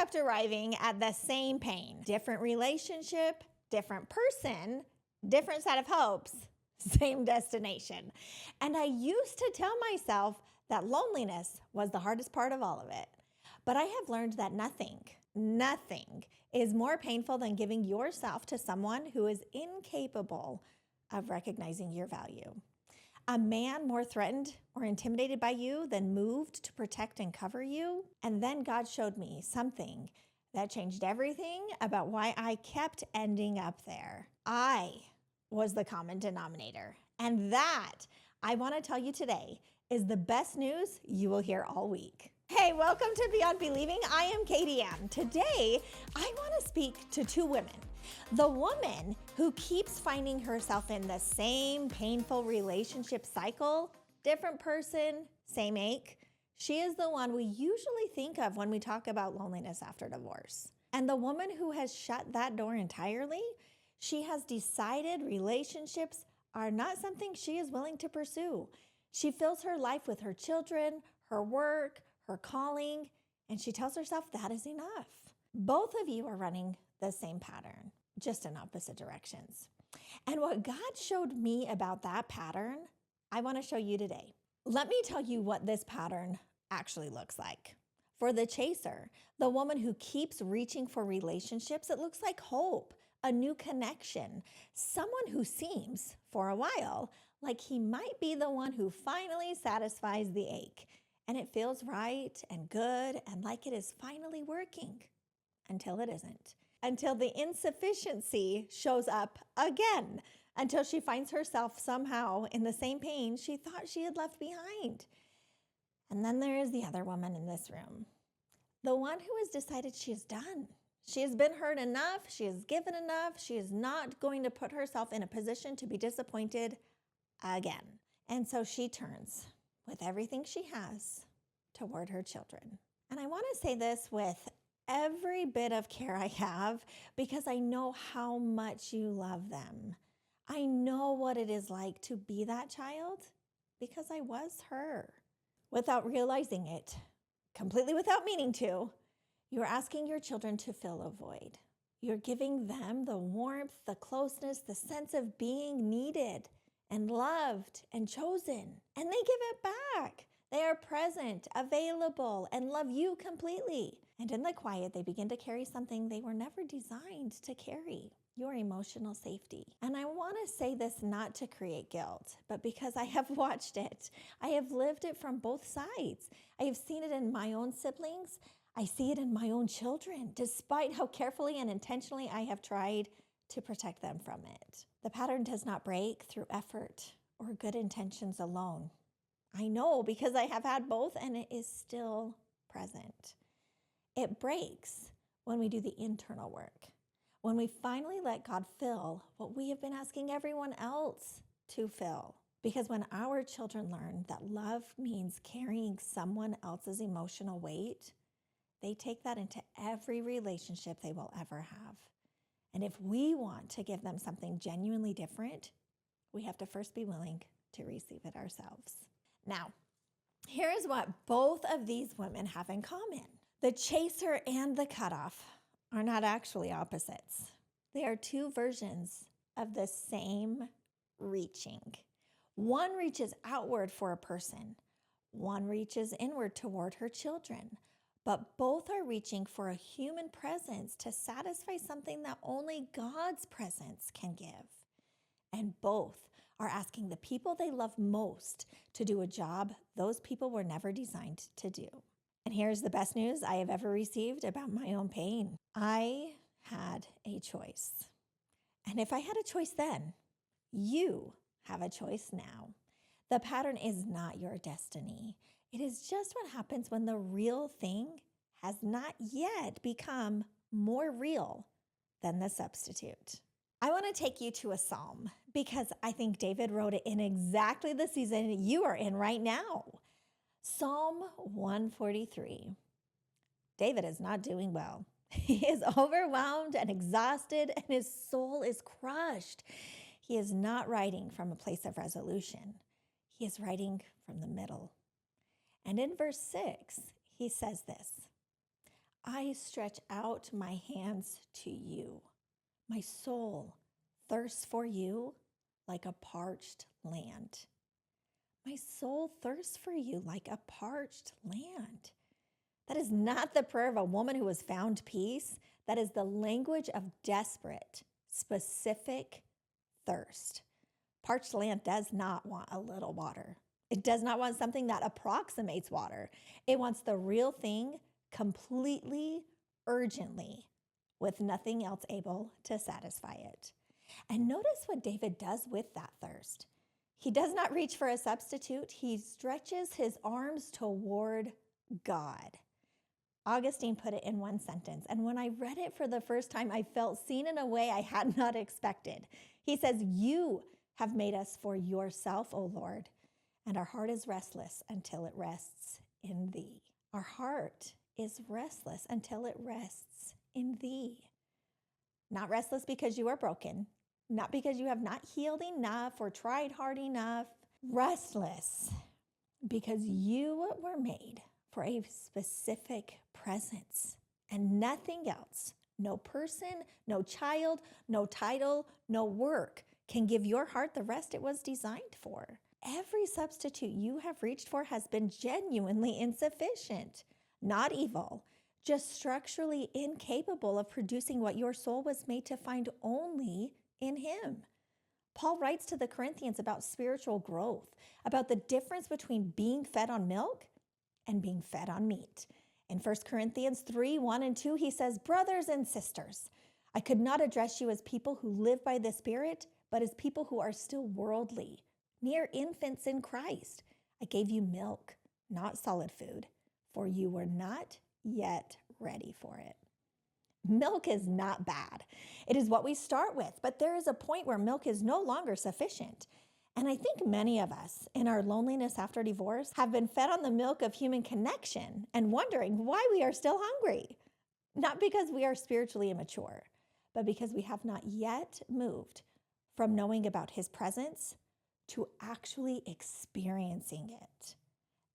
kept arriving at the same pain. Different relationship, different person, different set of hopes, same destination. And I used to tell myself that loneliness was the hardest part of all of it. But I have learned that nothing is more painful than giving yourself to someone who is incapable of recognizing your value. A man more threatened or intimidated by you than moved to protect and cover you. And then God showed me something that changed everything about why I kept ending up there. I was the common denominator. And that, I want to tell you today, is the best news you will hear all week. Hey, welcome to Beyond Believing. I am Katie Ann. Today, I want to speak to two women. The woman who keeps finding herself in the same painful relationship cycle, different person, same ache. She is the one we usually think of when we talk about loneliness after divorce. And the woman who has shut that door entirely, she has decided relationships are not something she is willing to pursue. She fills her life with her children, her work, her calling, and she tells herself that is enough. Both of you are running the same pattern, just in opposite directions. And what God showed me about that pattern, I want to show you today. Let me tell you what this pattern actually looks like. For the chaser, the woman who keeps reaching for relationships, it looks like hope, a new connection, someone who seems, for a while, like he might be the one who finally satisfies the ache. And it feels right and good and like it is finally working until it isn't. Until the insufficiency shows up again, until she finds herself somehow in the same pain she thought she had left behind. And then there is the other woman in this room, the one who has decided she is done. She has been hurt enough. She has given enough. She is not going to put herself in a position to be disappointed again. And so she turns with everything she has toward her children. And I want to say this with every bit of care I have because I know how much you love them. I know what it is like to be that child because I was her. Without realizing it, completely without meaning to, you're asking your children to fill a void. You're giving them the warmth, the closeness, the sense of being needed and loved and chosen. And they give it back. They are present, available, and love you completely. And in the quiet, they begin to carry something they were never designed to carry, your emotional safety. And I want to say this not to create guilt, but because I have watched it. I have lived it from both sides. I have seen it in my own siblings. I see it in my own children, despite how carefully and intentionally I have tried to protect them from it. The pattern does not break through effort or good intentions alone. I know because I have had both and it is still present. It breaks when we do the internal work, when we finally let God fill what we have been asking everyone else to fill. Because when our children learn that love means carrying someone else's emotional weight, they take that into every relationship they will ever have. And if we want to give them something genuinely different, we have to first be willing to receive it ourselves. Now, here is what both of these women have in common. The chaser and the cutoff are not actually opposites. They are two versions of the same reaching. One reaches outward for a person. One reaches inward toward her children. But both are reaching for a human presence to satisfy something that only God's presence can give. And both are asking the people they love most to do a job those people were never designed to do. And here's the best news I have ever received about my own pain. I had a choice. And if I had a choice then, you have a choice now. The pattern is not your destiny. It is just what happens when the real thing has not yet become more real than the substitute. I want to take you to a psalm because I think David wrote it in exactly the season you are in right now. Psalm 143. David is not doing well. He is overwhelmed and exhausted, and his soul is crushed. He is not writing from a place of resolution. He is writing from the middle. And in verse 6, he says this, I stretch out my hands to you. My soul thirsts for you like a parched land. My soul thirsts for you like a parched land. That is not the prayer of a woman who has found peace. That is the language of desperate, specific thirst. Parched land does not want a little water. It does not want something that approximates water. It wants the real thing completely, urgently, with nothing else able to satisfy it. And notice what David does with that thirst. He does not reach for a substitute. He stretches his arms toward God. Augustine put it in one sentence, and when I read it for the first time, I felt seen in a way I had not expected. He says, "You have made us for yourself, O Lord, and our heart is restless until it rests in thee." Our heart is restless until it rests in thee. Not restless because you are broken, not because you have not healed enough or tried hard enough. Restless because you were made for a specific presence and nothing else. No person, no child, no title, no work can give your heart the rest it was designed for. Every substitute you have reached for has been genuinely insufficient, not evil, just structurally incapable of producing what your soul was made to find only in Him. Paul writes to the Corinthians about spiritual growth, about the difference between being fed on milk and being fed on meat. In 1 Corinthians 3:1-2, he says, "Brothers and sisters, I could not address you as people who live by the Spirit, but as people who are still worldly, mere infants in Christ. I gave you milk, not solid food, for you were not yet ready for it." Milk is not bad. It is what we start with, but there is a point where milk is no longer sufficient. And I think many of us, in our loneliness after divorce, have been fed on the milk of human connection and wondering why we are still hungry. Not because we are spiritually immature, but because we have not yet moved from knowing about His presence to actually experiencing it.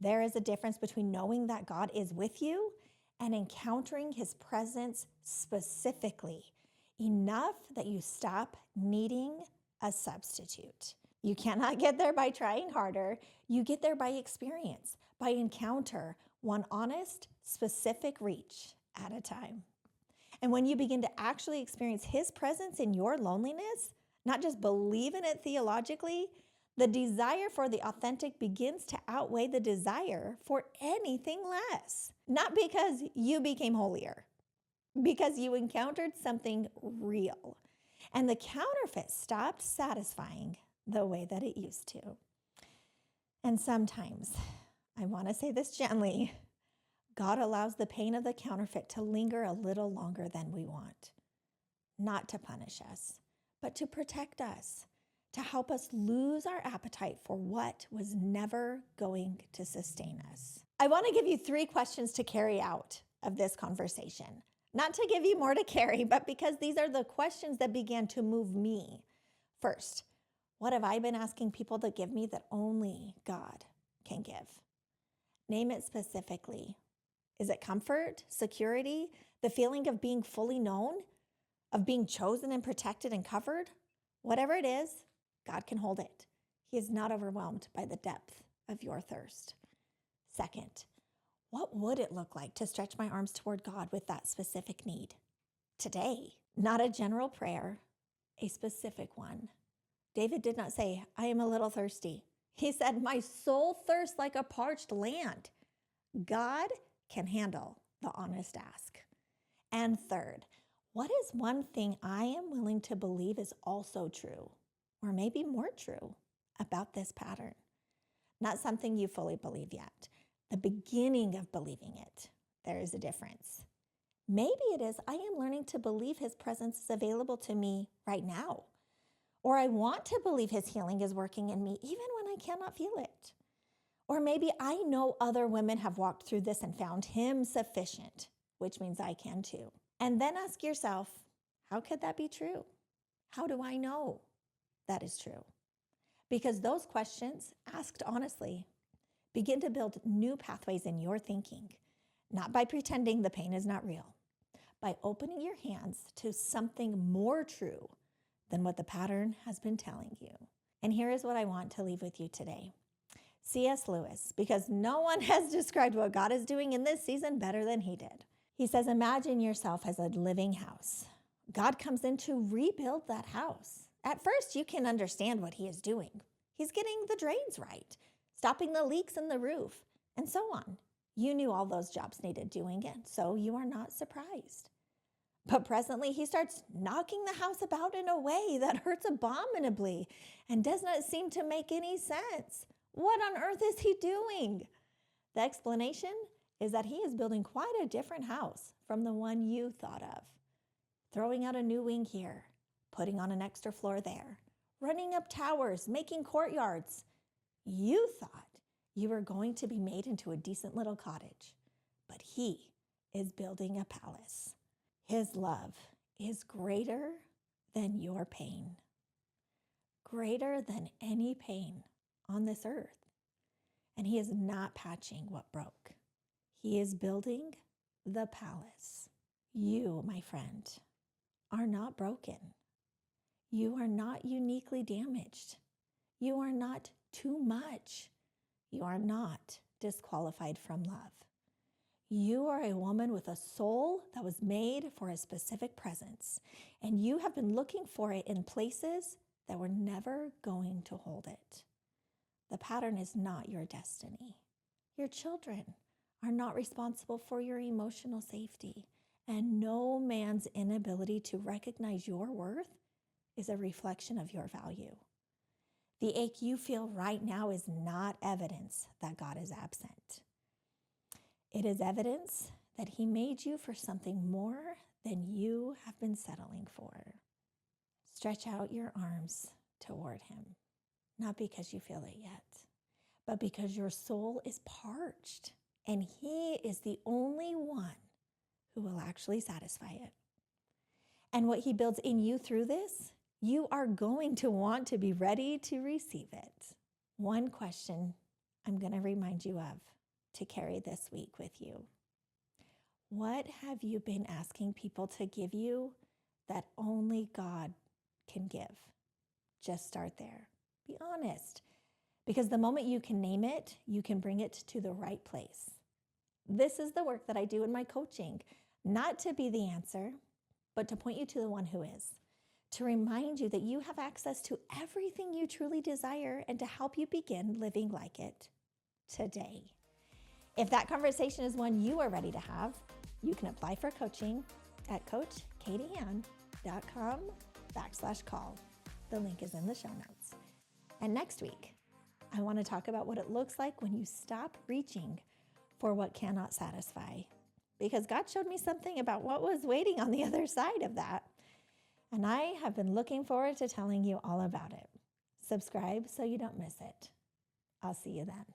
There is a difference between knowing that God is with you and encountering His presence specifically, enough that you stop needing a substitute. You cannot get there by trying harder. You get there by experience, by encounter, one honest, specific reach at a time. And when you begin to actually experience His presence in your loneliness, not just believe in it theologically, the desire for the authentic begins to outweigh the desire for anything less. Not because you became holier, because you encountered something real. And the counterfeit stopped satisfying the way that it used to. And sometimes, I want to say this gently, God allows the pain of the counterfeit to linger a little longer than we want. Not to punish us, but to protect us, to help us lose our appetite for what was never going to sustain us. I want to give you 3 questions to carry out of this conversation. Not to give you more to carry, but because these are the questions that began to move me. First, what have I been asking people to give me that only God can give? Name it specifically. Is it comfort, security, the feeling of being fully known, of being chosen and protected and covered? Whatever it is, God can hold it. He is not overwhelmed by the depth of your thirst. Second, what would it look like to stretch my arms toward God with that specific need? Today, not a general prayer, a specific one. David did not say, "I am a little thirsty." He said, "My soul thirsts like a parched land." God can handle the honest ask. And third, what is one thing I am willing to believe is also true, or maybe more true, about this pattern? Not something you fully believe yet. The beginning of believing it. There is a difference. Maybe it is I am learning to believe His presence is available to me right now. Or I want to believe His healing is working in me even when I cannot feel it. Or maybe I know other women have walked through this and found Him sufficient, which means I can too. And then ask yourself, how could that be true? How do I know that is true? Because those questions, asked honestly, begin to build new pathways in your thinking, not by pretending the pain is not real, by opening your hands to something more true than what the pattern has been telling you. And here is what I want to leave with you today. C.S. Lewis, because no one has described what God is doing in this season better than he did. He says, imagine yourself as a living house. God comes in to rebuild that house. At first, you can understand what he is doing. He's getting the drains right, stopping the leaks in the roof, and so on. You knew all those jobs needed doing, and so you are not surprised. But presently, he starts knocking the house about in a way that hurts abominably and does not seem to make any sense. What on earth is he doing? The explanation is that he is building quite a different house from the one you thought of. Throwing out a new wing here, putting on an extra floor there, running up towers, making courtyards. You thought you were going to be made into a decent little cottage, but he is building a palace. His love is greater than your pain, greater than any pain on this earth. And he is not patching what broke. He is building the palace. You, my friend, are not broken. You are not uniquely damaged. You are not too much. You are not disqualified from love. You are a woman with a soul that was made for a specific presence, and you have been looking for it in places that were never going to hold it. The pattern is not your destiny. Your children are not responsible for your emotional safety, and no man's inability to recognize your worth is a reflection of your value. The ache you feel right now is not evidence that God is absent. It is evidence that he made you for something more than you have been settling for. Stretch out your arms toward him, not because you feel it yet, but because your soul is parched, and he is the only one who will actually satisfy it. And what he builds in you through this, you are going to want to be ready to receive it. One question I'm going to remind you of to carry this week with you. What have you been asking people to give you that only God can give? Just start there. Be honest. Because the moment you can name it, you can bring it to the right place. This is the work that I do in my coaching, not to be the answer, but to point you to the one who is. To remind you that you have access to everything you truly desire and to help you begin living like it today. If that conversation is one you are ready to have, you can apply for coaching at coachkatieann.com/call. The link is in the show notes. And next week, I want to talk about what it looks like when you stop reaching for what cannot satisfy. Because God showed me something about what was waiting on the other side of that. And I have been looking forward to telling you all about it. Subscribe so you don't miss it. I'll see you then.